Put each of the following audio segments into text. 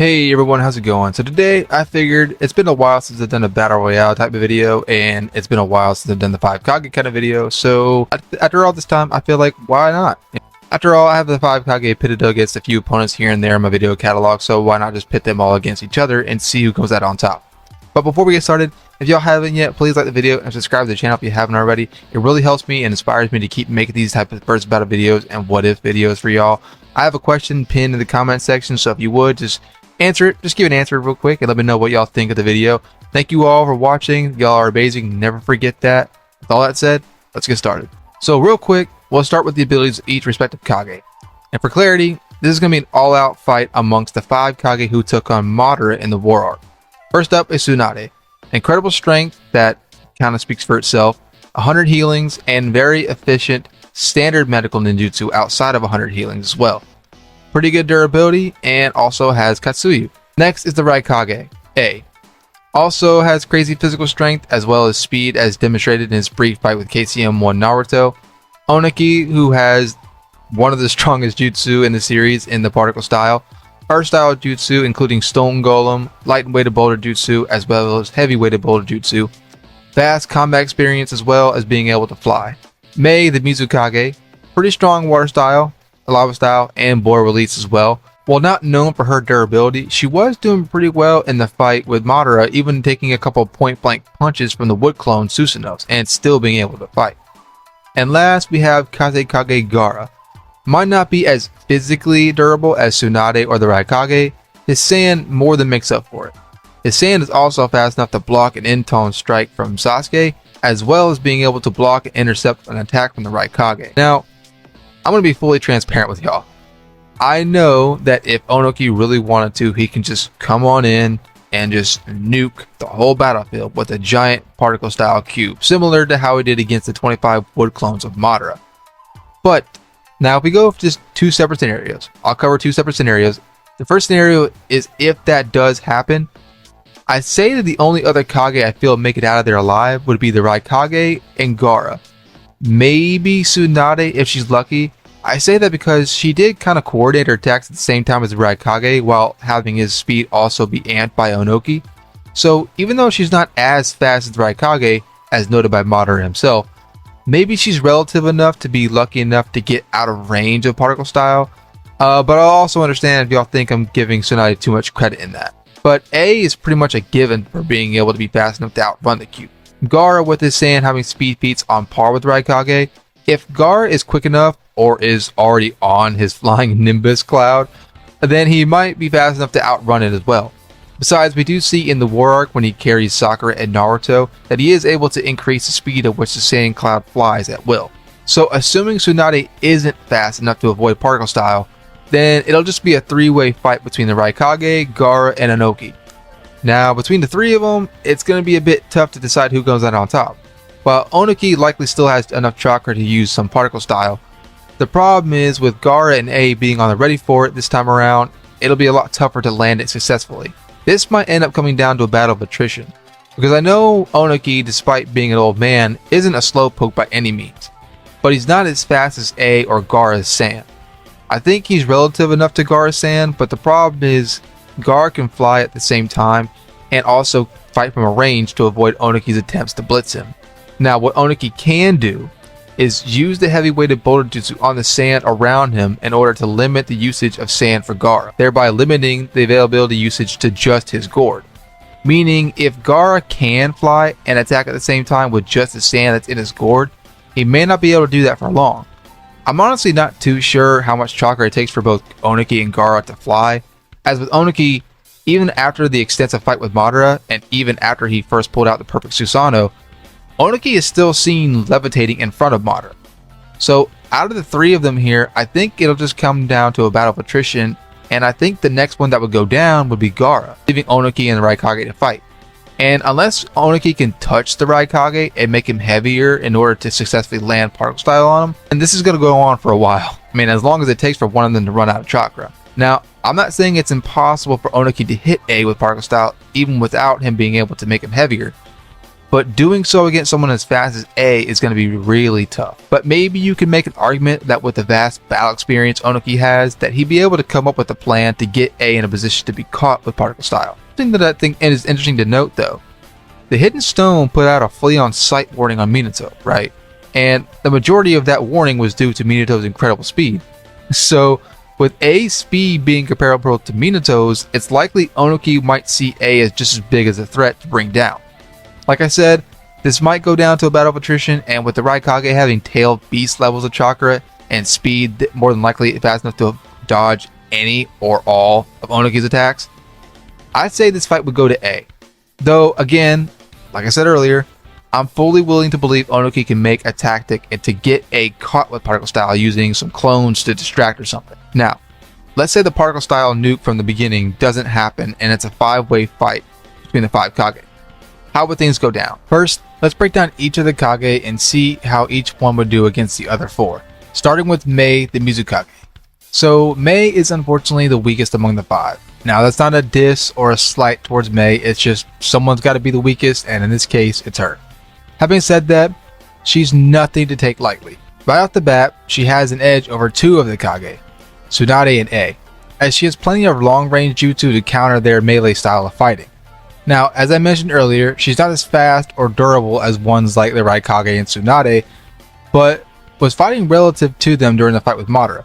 Hey everyone, how's it going? So today I figured it's been a while since I've done a battle royale type of video, and it's been a while since I've done the 5 Kage kind of video. So after all this time, I feel like why not? After all, I have the 5 Kage pitted against a few opponents here and there in my video catalog, so why not just pit them all against each other and see who comes out on top. But before we get started, if y'all haven't yet, please like the video and subscribe to the channel if you haven't already. It really helps me and inspires me to keep making these type of first battle videos and what if videos for y'all. I have a question pinned in the comment section, so if you would just answer it, just give an answer real quick and let me know what y'all think of the video. Thank you all for watching. Y'all are amazing, never forget that. With all that said, let's get started. So real quick, we'll start with the abilities of each respective Kage. And for clarity, this is going to be an all-out fight amongst the 5 Kage who took on Madara in the War Arc. First up is Tsunade. Incredible strength that kind of speaks for itself, 100 healings, and very efficient standard medical ninjutsu outside of 100 healings as well. Pretty good durability, and also has Katsuyu. Next is the Raikage, A. Also has crazy physical strength as well as speed as demonstrated in his brief fight with KCM1 Naruto. Ohnoki, who has one of the strongest jutsu in the series in the particle style. Earth style jutsu including Stone Golem, light and weighted boulder jutsu as well as heavy weighted boulder jutsu. Vast combat experience as well as being able to fly. Mei the Mizukage, pretty strong water style, lava style, and boil release as well. While not known for her durability, she was doing pretty well in the fight with Madara, even taking a couple point blank punches from the wood clone Susanos and still being able to fight. And last we have Kage Gaara. Might not be as physically durable as Tsunade or the Raikage, his sand more than makes up for it. His sand is also fast enough to block an in-tone strike from Sasuke, as well as being able to block and intercept an attack from the Raikage. Now, I'm going to be fully transparent with y'all. I know that if Ohnoki really wanted to, he can just come on in and just nuke the whole battlefield with a giant particle style cube, similar to how he did against the 25 wood clones of Madara. But now if we go with just two separate scenarios, I'll cover two separate scenarios. The first scenario is if that does happen, I say that the only other Kage I feel make it out of there alive would be the Raikage and Gaara. Maybe Tsunade if she's lucky. I say that because she did kind of coordinate her attacks at the same time as the Raikage while having his speed also be amped by Ohnoki. So even though she's not as fast as the Raikage, as noted by Madara himself, maybe she's relative enough to be lucky enough to get out of range of particle style. But I'll also understand if y'all think I'm giving Tsunade too much credit in that. But A is pretty much a given for being able to be fast enough to outrun the cube. Gaara with his sand having speed feats on par with Raikage. If Gaara is quick enough or is already on his flying Nimbus cloud, then he might be fast enough to outrun it as well. Besides, we do see in the War Arc when he carries Sakura and Naruto that he is able to increase the speed at which the sand cloud flies at will. So assuming Tsunade isn't fast enough to avoid particle style, then it'll just be a three-way fight between the Raikage, Gaara, and Ohnoki. Now, between the three of them, it's going to be a bit tough to decide who comes out on top. While Ohnoki likely still has enough chakra to use some particle style, the problem is with Gaara and A being on the ready for it this time around, it'll be a lot tougher to land it successfully. This might end up coming down to a battle of attrition, because I know Ohnoki, despite being an old man, isn't a slowpoke by any means, but he's not as fast as A or Gaara's sand. I think he's relative enough to Gaara's sand, but the problem is Gaara can fly at the same time and also fight from a range to avoid Ohnoki's attempts to blitz him. Now what Ohnoki can do is use the heavy weighted boulder jutsu on the sand around him in order to limit the usage of sand for Gaara, thereby limiting the availability usage to just his gourd. Meaning if Gaara can fly and attack at the same time with just the sand that's in his gourd, he may not be able to do that for long. I'm honestly not too sure how much chakra it takes for both Ohnoki and Gaara to fly, as with Ohnoki, even after the extensive fight with Madara, and even after he first pulled out the perfect Susanoo, Ohnoki is still seen levitating in front of Madara. So out of the three of them here, I think it'll just come down to a battle of attrition, and I think the next one that would go down would be Gaara, leaving Ohnoki and the Raikage to fight. And unless Ohnoki can touch the Raikage and make him heavier in order to successfully land particle style on him, and this is going to go on for a while. I mean, as long as it takes for one of them to run out of chakra. Now, I'm not saying it's impossible for Ohnoki to hit A with particle style even without him being able to make him heavier, but doing so against someone as fast as A is going to be really tough. But maybe you can make an argument that with the vast battle experience Ohnoki has, that he'd be able to come up with a plan to get A in a position to be caught with particle style. Something that I think is interesting to note though, the Hidden Stone put out a flee on sight warning on Minato, right? And the majority of that warning was due to Minato's incredible speed. So with A's speed being comparable to Minato's, it's likely Ohnoki might see A as just as big as a threat to bring down. Like I said, this might go down to a battle of attrition, and with the Raikage having tailed beast levels of chakra and speed more than likely fast enough to dodge any or all of Ohnoki's attacks, I'd say this fight would go to A. Though again, like I said earlier, I'm fully willing to believe Ohnoki can make a tactic and to get A caught with particle style using some clones to distract or something. Now, let's say the particle style nuke from the beginning doesn't happen and it's a 5-way fight between the 5 Kage. How would things go down? First, let's break down each of the Kage and see how each one would do against the other 4. Starting with Mei, the Mizukage. So Mei is unfortunately the weakest among the 5. Now that's not a diss or a slight towards Mei, it's just someone's got to be the weakest, and in this case, it's her. Having said that, she's nothing to take lightly. Right off the bat, she has an edge over 2 of the Kage, Tsunade and A, as she has plenty of long-range jutsu to counter their melee style of fighting. Now, as I mentioned earlier, she's not as fast or durable as ones like the Raikage and Tsunade, but was fighting relative to them during the fight with Madara.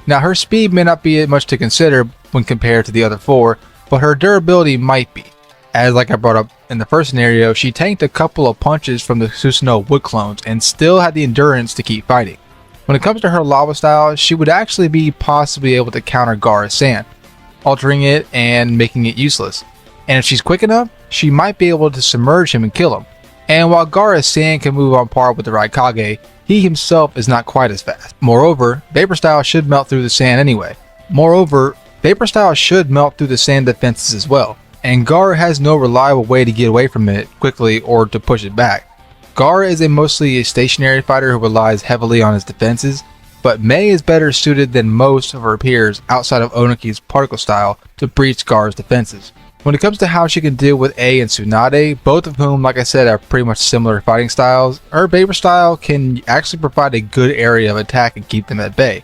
Now, her speed may not be much to consider when compared to the other 4, but her durability might be. As like I brought up in the first scenario, she tanked a couple of punches from the Susanoo wood clones and still had the endurance to keep fighting. When it comes to her lava style, she would actually be possibly able to counter Gaara's sand, altering it and making it useless. And if she's quick enough, she might be able to submerge him and kill him. And while Gaara's sand can move on par with the Raikage, he himself is not quite as fast. Moreover, Vapor Style should melt through the sand anyway. Vapor Style should melt through the sand defenses as well, and Gaara has no reliable way to get away from it quickly or to push it back. Gaara is mostly a stationary fighter who relies heavily on his defenses, but Mei is better suited than most of her peers outside of Ohnoki's particle style to breach Gaara's defenses. When it comes to how she can deal with A and Tsunade, both of whom, like I said, are pretty much similar fighting styles, her Vapor Style can actually provide a good area of attack and keep them at bay.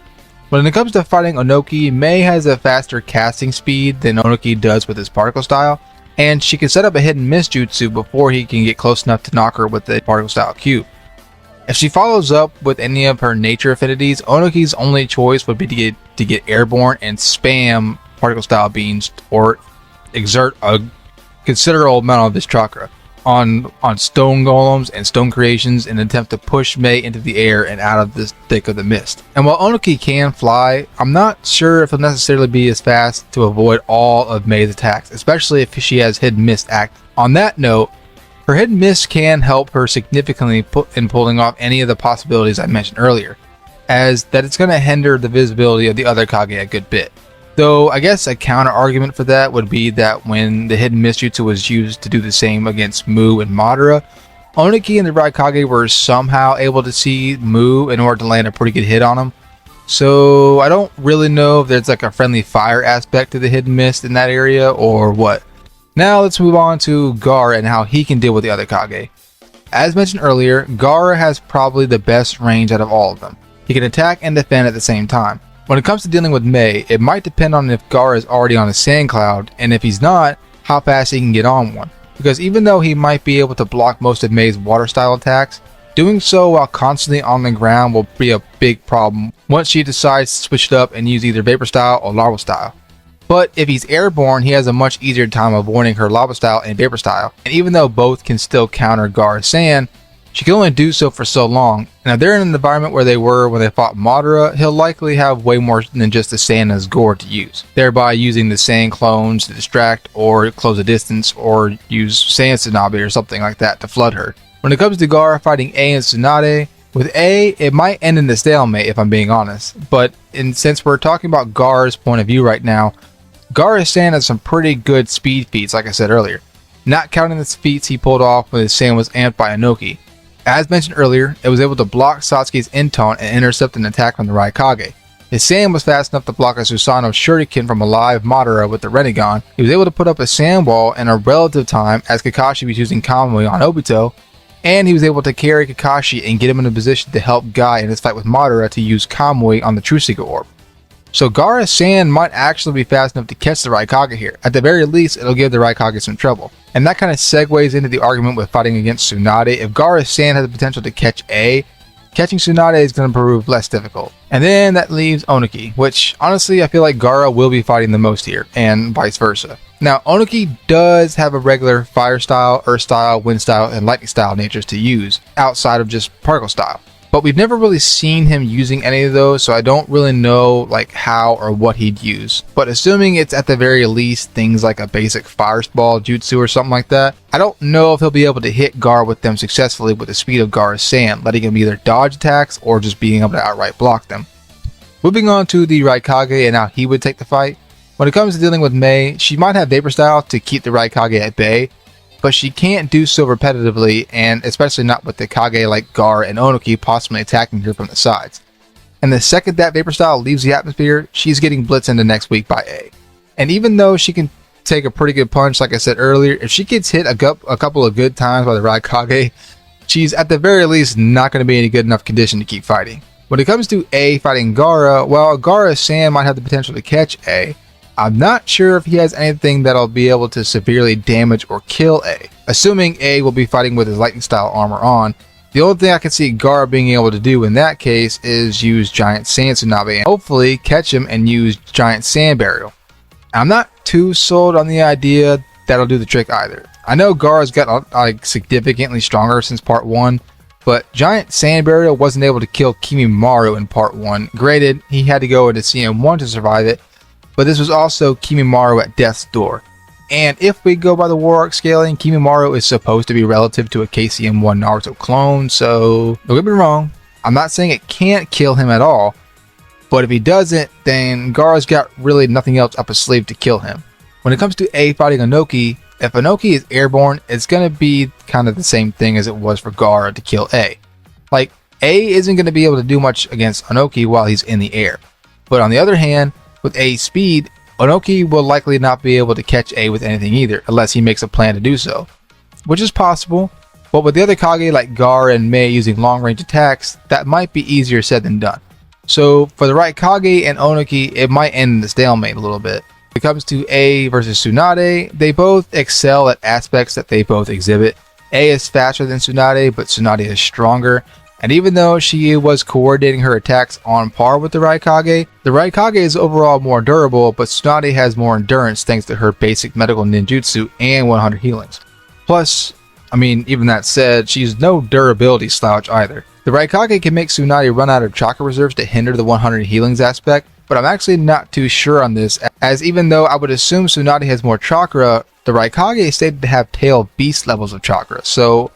When it comes to fighting Ohnoki, Mei has a faster casting speed than Ohnoki does with his particle style, and she can set up a hidden miss jutsu before he can get close enough to knock her with the particle style Q. If she follows up with any of her nature affinities, Ohnoki's only choice would be to get airborne and spam particle style beams or exert a considerable amount of his chakra on stone golems and stone creations in an attempt to push Mei into the air and out of the thick of the mist. And while Ohnoki can fly, I'm not sure if he'll necessarily be as fast to avoid all of Mei's attacks, especially if she has hidden mist active. On that note, her hidden mist can help her significantly in pulling off any of the possibilities I mentioned earlier, as that it's going to hinder the visibility of the other Kage a good bit. Though I guess a counter argument for that would be that when the hidden mist jutsu was used to do the same against Mu and Madara, Ohnoki and the Raikage were somehow able to see Mu in order to land a pretty good hit on him. So I don't really know if there's like a friendly fire aspect to the hidden mist in that area or what. Now let's move on to Gaara and how he can deal with the other Kage. As mentioned earlier, Gaara has probably the best range out of all of them. He can attack and defend at the same time. When it comes to dealing with Mei, it might depend on if Gaara is already on a sand cloud, and if he's not, how fast he can get on one. Because even though he might be able to block most of Mei's water style attacks, doing so while constantly on the ground will be a big problem once she decides to switch it up and use either Vapor Style or Lava Style. But if he's airborne, he has a much easier time avoiding her Lava Style and Vapor Style, and even though both can still counter Gaara's sand, she can only do so for so long, and if they're in an environment where they were when they fought Madara, he'll likely have way more than just the sand as gore to use, thereby using the sand clones to distract or close a distance or use sand Tsunade or something like that to flood her. When it comes to Gaara fighting A and Tsunade, with A, it might end in a stalemate if I'm being honest, but since we're talking about Gaara's point of view right now, Gaara's sand has some pretty good speed feats like I said earlier, not counting the feats he pulled off when his sand was amped by Ohnoki. As mentioned earlier, it was able to block Sasuke's in taunt and intercept an attack from the Raikage. His sand was fast enough to block a Susanoo shuriken from a live Madara with the Rinnegan. He was able to put up a sand wall in a relative time as Kakashi was using Kamui on Obito, and he was able to carry Kakashi and get him in a position to help Guy in his fight with Madara to use Kamui on the True Secret Orb. So Gaara's sand might actually be fast enough to catch the Raikage here. At the very least, it'll give the Raikage some trouble. And that kind of segues into the argument with fighting against Tsunade. If Gaara's sand has the potential to catch A, catching Tsunade is going to prove less difficult. And then that leaves Ohnoki, which honestly I feel like Gaara will be fighting the most here, and vice versa. Now Ohnoki does have a regular fire style, earth style, wind style, and lightning style natures to use, outside of just particle style. But we've never really seen him using any of those, so I don't really know like how or what he'd use. But assuming it's at the very least things like a basic fireball jutsu or something like that, I don't know if he'll be able to hit Gaara with them successfully with the speed of Gaara's sand, letting him either dodge attacks or just being able to outright block them. Moving on to the Raikage and how he would take the fight. When it comes to dealing with Mei, she might have Vapor Style to keep the Raikage at bay, but she can't do so repetitively, and especially not with the Kage like Gaara and Ohnoki possibly attacking her from the sides. And the second that Vapor Style leaves the atmosphere, she's getting blitzed into next week by A. And even though she can take a pretty good punch, like I said earlier, if she gets hit a couple of good times by the Raikage, she's at the very least not going to be in a good enough condition to keep fighting. When it comes to A fighting Gaara, while Gaara's sand might have the potential to catch A, I'm not sure if he has anything that'll be able to severely damage or kill A. Assuming A will be fighting with his lightning style armor on, the only thing I can see Gaara being able to do in that case is use Giant Sand Tsunade and hopefully catch him and use Giant Sand Burial. I'm not too sold on the idea that'll do the trick either. I know Gaara's got like significantly stronger since part 1, but Giant Sand Burial wasn't able to kill Kimimaro in part 1. Granted, he had to go into CM1 to survive it, but this was also Kimimaro at death's door. And if we go by the War Arc scaling, Kimimaro is supposed to be relative to a KCM1 Naruto clone, so don't get me wrong, I'm not saying it can't kill him at all, but if he doesn't, then Gaara's got really nothing else up his sleeve to kill him. When it comes to A fighting Ohnoki, if Ohnoki is airborne, it's going to be kind of the same thing as it was for Gaara to kill A. Like, A isn't going to be able to do much against Ohnoki while he's in the air. But on the other hand, with A's speed, Ohnoki will likely not be able to catch A with anything either, unless he makes a plan to do so. Which is possible, but with the other Kage like Gaara and Mei using long-range attacks, that might be easier said than done. So for the Raikage and Ohnoki, it might end in the stalemate a little bit. When it comes to A versus Tsunade, they both excel at aspects that they both exhibit. A is faster than Tsunade, but Tsunade is stronger. And even though she was coordinating her attacks on par with the Raikage is overall more durable, but Tsunade has more endurance thanks to her basic medical ninjutsu and 100 healings. Plus, I mean, even that said, she's no durability slouch either. The Raikage can make Tsunade run out of chakra reserves to hinder the 100 healings aspect, but I'm actually not too sure on this, as even though I would assume Tsunade has more chakra, the Raikage is stated to have tail beast levels of chakra, so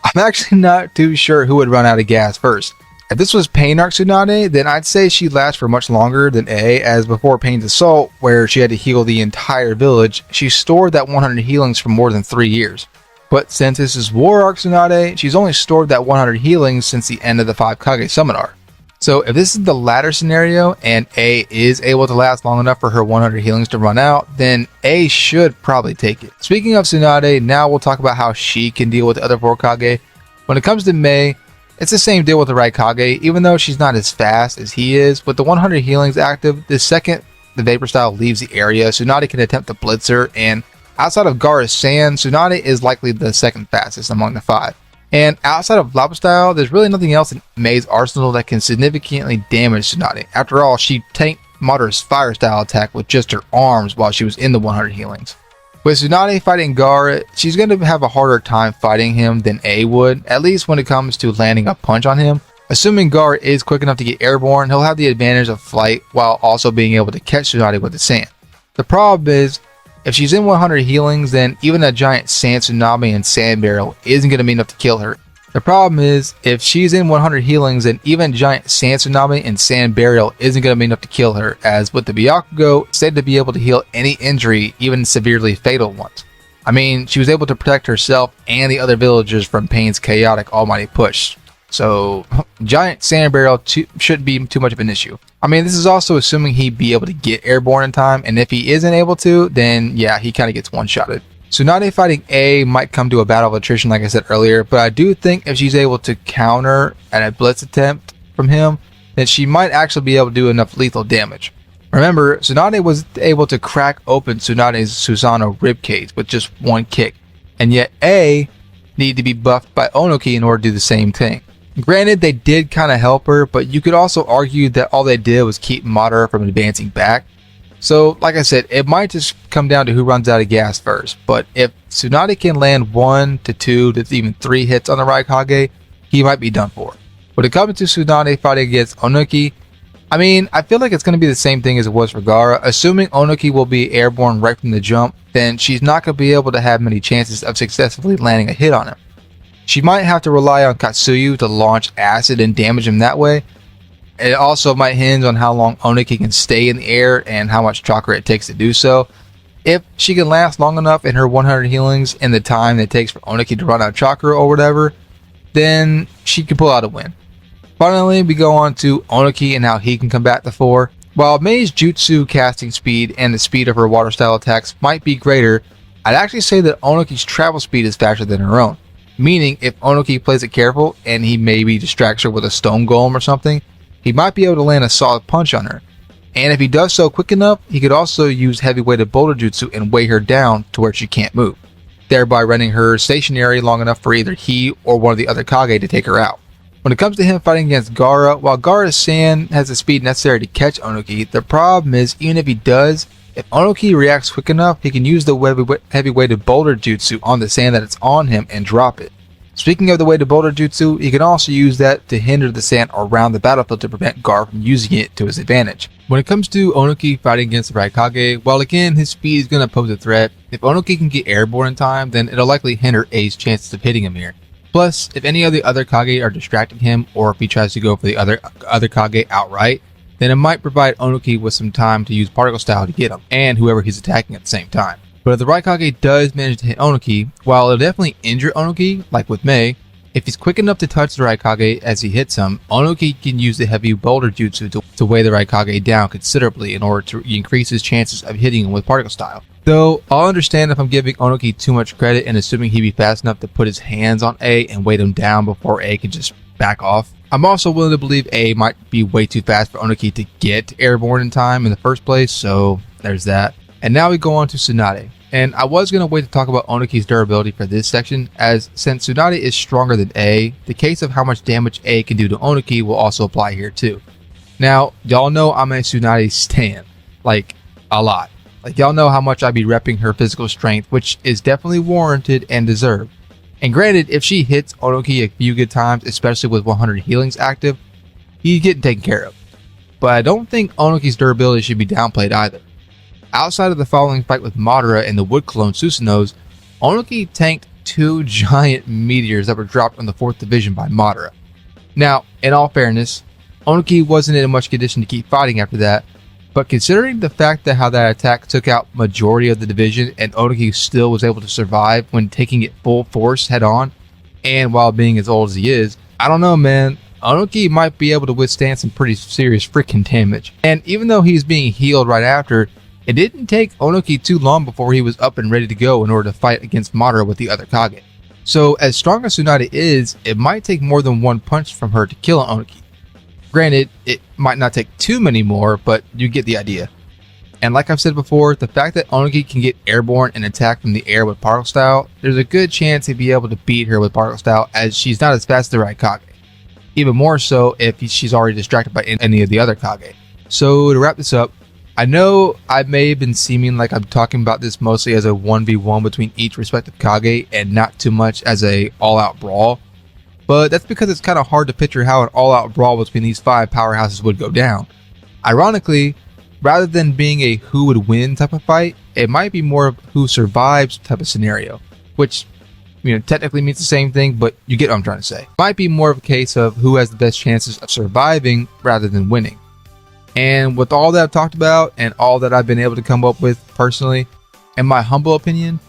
I'm actually not too sure who would run out of gas first. If this was Pain Arc Tsunade, then I'd say she'd last for much longer than A, as before Pain's Assault, where she had to heal the entire village, she stored that 100 healings for more than 3 years. But since this is War Arc Tsunade, she's only stored that 100 healings since the end of the 5 Kage Summon Arc. So if this is the latter scenario and A is able to last long enough for her 100 healings to run out, then A should probably take it. Speaking of Tsunade, now we'll talk about how she can deal with the other 4 Kage. When it comes to Mei, it's the same deal with the Raikage, even though she's not as fast as he is. With the 100 healings active, the second the Vapor Style leaves the area, Tsunade can attempt to blitz her, and outside of Gaara's sand, Tsunade is likely the second fastest among the 5. And outside of Lava Style, there's really nothing else in Mei's arsenal that can significantly damage Tsunade. After all, she tanked Madara's Fire Style attack with just her arms while she was in the 100 healings. With Tsunade fighting Gaara, she's going to have a harder time fighting him than A would, at least when it comes to landing a punch on him. Assuming Gaara is quick enough to get airborne, he'll have the advantage of flight while also being able to catch Tsunade with the sand. The problem is, if she's in 100 healings, then even a giant Sand Tsunade and Sand Barrel isn't going to be enough to kill her. The problem is, if she's in 100 healings, then even giant Sand Tsunade and Sand Burial isn't going to be enough to kill her, as with the Byakugo, it's said to be able to heal any injury, even severely fatal ones. I mean, she was able to protect herself and the other villagers from Pain's chaotic almighty push. So giant sand barrel shouldn't be too much of an issue. I mean, this is also assuming he'd be able to get airborne in time, and if he isn't able to, then yeah, he kind of gets one-shotted. Tsunade fighting A might come to a battle of attrition like I said earlier, but I do think if she's able to counter a blitz attempt from him, then she might actually be able to do enough lethal damage. Remember, Tsunade was able to crack open Tsunade's Susanoo ribcage with just one kick, and yet A needed to be buffed by Ohnoki in order to do the same thing. Granted, they did kind of help her, but you could also argue that all they did was keep Madara from advancing back. So, like I said, it might just come down to who runs out of gas first, but if Tsunade can land 1 to 2 to even 3 hits on the Raikage, he might be done for. When it comes to Tsunade fighting against Ohnoki, I mean, I feel like it's going to be the same thing as it was for Gaara. Assuming Ohnoki will be airborne right from the jump, then she's not going to be able to have many chances of successfully landing a hit on him. She might have to rely on Katsuyu to launch acid and damage him that way. It also might hinge on how long Ohnoki can stay in the air and how much chakra it takes to do so. If she can last long enough in her 100 healings in the time it takes for Ohnoki to run out of chakra or whatever, then she can pull out a win. Finally, we go on to Ohnoki and how he can combat the four. While Mei's jutsu casting speed and the speed of her water style attacks might be greater, I'd actually say that Ohnoki's travel speed is faster than her own. Meaning, if Ohnoki plays it careful and he maybe distracts her with a stone golem or something, he might be able to land a solid punch on her. And if he does so quick enough, he could also use heavy-weighted boulder jutsu and weigh her down to where she can't move, thereby rendering her stationary long enough for either he or one of the other Kage to take her out. When it comes to him fighting against Gaara, while Gaara's sand has the speed necessary to catch Ohnoki, the problem is, even if he does, if Ohnoki reacts quick enough, he can use the heavy-weighted boulder jutsu on the sand that is on him and drop it. Speaking of the weighted boulder jutsu, he can also use that to hinder the sand around the battlefield to prevent Gaara from using it to his advantage. When it comes to Ohnoki fighting against the Raikage, while again his speed is going to pose a threat, if Ohnoki can get airborne in time, then it'll likely hinder A's chances of hitting him here. Plus, if any of the other Kage are distracting him, or if he tries to go for the other Kage outright, then it might provide Ohnoki with some time to use particle style to get him, and whoever he's attacking at the same time. But if the Raikage does manage to hit Ohnoki, while it'll definitely injure Ohnoki, like with Mei, if he's quick enough to touch the Raikage as he hits him, Ohnoki can use the heavy boulder jutsu to weigh the Raikage down considerably in order to increase his chances of hitting him with particle style. Though, I'll understand if I'm giving Ohnoki too much credit and assuming he'd be fast enough to put his hands on A and weight him down before A can just back off. I'm also willing to believe A might be way too fast for Ohnoki to get airborne in time in the first place, so there's that. And now we go on to Tsunade. And I was going to wait to talk about Ohnoki's durability for this section, as since Tsunade is stronger than A, the case of how much damage A can do to Ohnoki will also apply here too. Now, y'all know I'm a Tsunade stan, like a lot. Like y'all know how much I be repping her physical strength, which is definitely warranted and deserved. And granted, if she hits Ohnoki a few good times, especially with 100 healings active, he's getting taken care of. But I don't think Ohnoki's durability should be downplayed either. Outside of the following fight with Madara and the wood clone Susanos, Ohnoki tanked 2 giant meteors that were dropped on the 4th division by Madara. Now, in all fairness, Ohnoki wasn't in much condition to keep fighting after that, but considering the fact that how that attack took out majority of the division and Ohnoki still was able to survive when taking it full force head on, and while being as old as he is, I don't know, man. Ohnoki might be able to withstand some pretty serious freaking damage. And even though he's being healed right after, it didn't take Ohnoki too long before he was up and ready to go in order to fight against Madara with the other Kage. So as strong as Tsunade is, it might take more than one punch from her to kill Ohnoki. Granted, it might not take too many more, but you get the idea. And like I've said before, the fact that Ohnoki can get airborne and attack from the air with particle style, there's a good chance he'd be able to beat her with particle style, as she's not as fast as the Raikage. Even more so if she's already distracted by any of the other Kage. So to wrap this up, I know I may have been seeming like I'm talking about this mostly as a 1v1 between each respective Kage and not too much as a all-out brawl, but that's because it's kind of hard to picture how an all-out brawl between these 5 powerhouses would go down. Ironically, rather than being a who would win type of fight, it might be more of who survives type of scenario, which, you know, technically means the same thing, but you get what I'm trying to say. It might be more of a case of who has the best chances of surviving rather than winning. And with all that I've talked about and all that I've been able to come up with personally, in my humble opinion,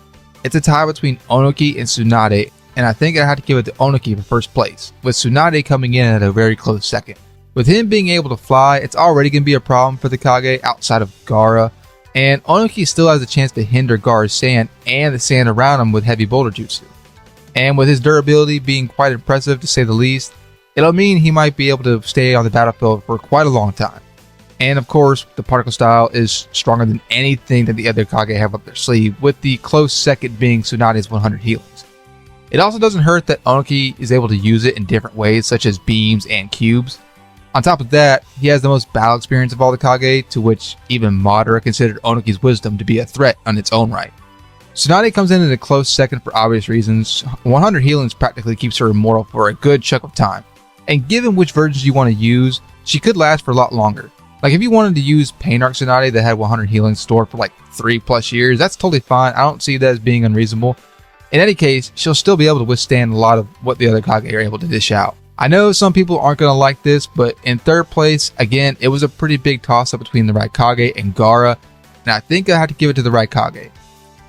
it's a tie between Ohnoki and Tsunade, and I think I had to give it to Ohnoki for first place, with Tsunade coming in at a very close second. With him being able to fly, it's already going to be a problem for the Kage outside of Gaara, and Ohnoki still has a chance to hinder Gaara's sand and the sand around him with heavy boulder jutsu. And with his durability being quite impressive to say the least, it'll mean he might be able to stay on the battlefield for quite a long time. And of course, the particle style is stronger than anything that the other Kage have up their sleeve, with the close second being Tsunade's 100 healings. It also doesn't hurt that Ohnoki is able to use it in different ways, such as beams and cubes. On top of that, he has the most battle experience of all the Kage, to which even Madara considered Ohnoki's wisdom to be a threat on its own right. Tsunade comes in at a close second for obvious reasons. 100 healings practically keeps her immortal for a good chunk of time, and given which versions you want to use, she could last for a lot longer. Like if you wanted to use Pain Arc Tsunade that had 100 healings stored for like 3+ years, that's totally fine. I don't see that as being unreasonable. In any case, she'll still be able to withstand a lot of what the other Kage are able to dish out. I know some people aren't going to like this, but in third place, again, it was a pretty big toss-up between the Raikage and Gaara, and I think I have to give it to the Raikage.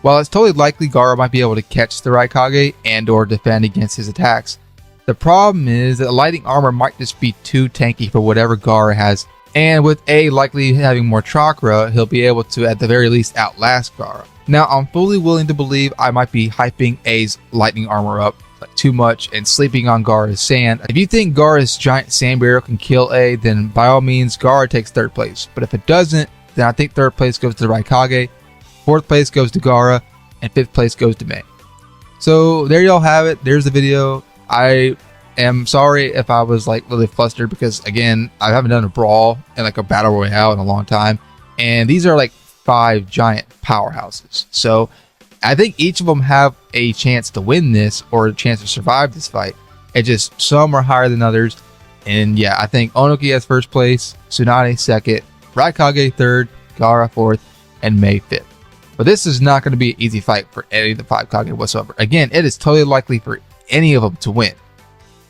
While it's totally likely Gaara might be able to catch the Raikage and or defend against his attacks, the problem is that lightning armor might just be too tanky for whatever Gaara has, and with A likely having more chakra, he'll be able to at the very least outlast Gaara. Now, I'm fully willing to believe I might be hyping A's lightning armor up too much and sleeping on Gaara's sand. If you think Gaara's giant sand barrier can kill A, then by all means Gaara takes third place. But if it doesn't, then I think third place goes to the Raikage, fourth place goes to Gaara, and fifth place goes to Mei. So there y'all have it. There's the video. I am sorry if I was like really flustered because again, I haven't done a brawl and like a battle royale in a long time. And these are like 5 giant powerhouses. So I think each of them have a chance to win this or a chance to survive this fight. It just some are higher than others. And yeah, I think Ohnoki has first place, Tsunade second, Raikage third, Gaara fourth, and Mei fifth. But this is not going to be an easy fight for any of the 5 Kage whatsoever. Again, it is totally likely for any of them to win.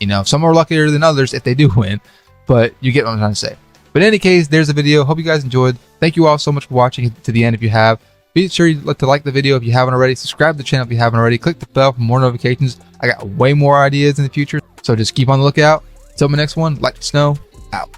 You know, some are luckier than others if they do win, but you get what I'm trying to say. But in any case, there's the video. Hope you guys enjoyed. Thank you all so much for watching to the end if you have. Be sure to like the video if you haven't already. Subscribe to the channel if you haven't already. Click the bell for more notifications. I got way more ideas in the future, so just keep on the lookout. Until my next one, LightningSnow, out.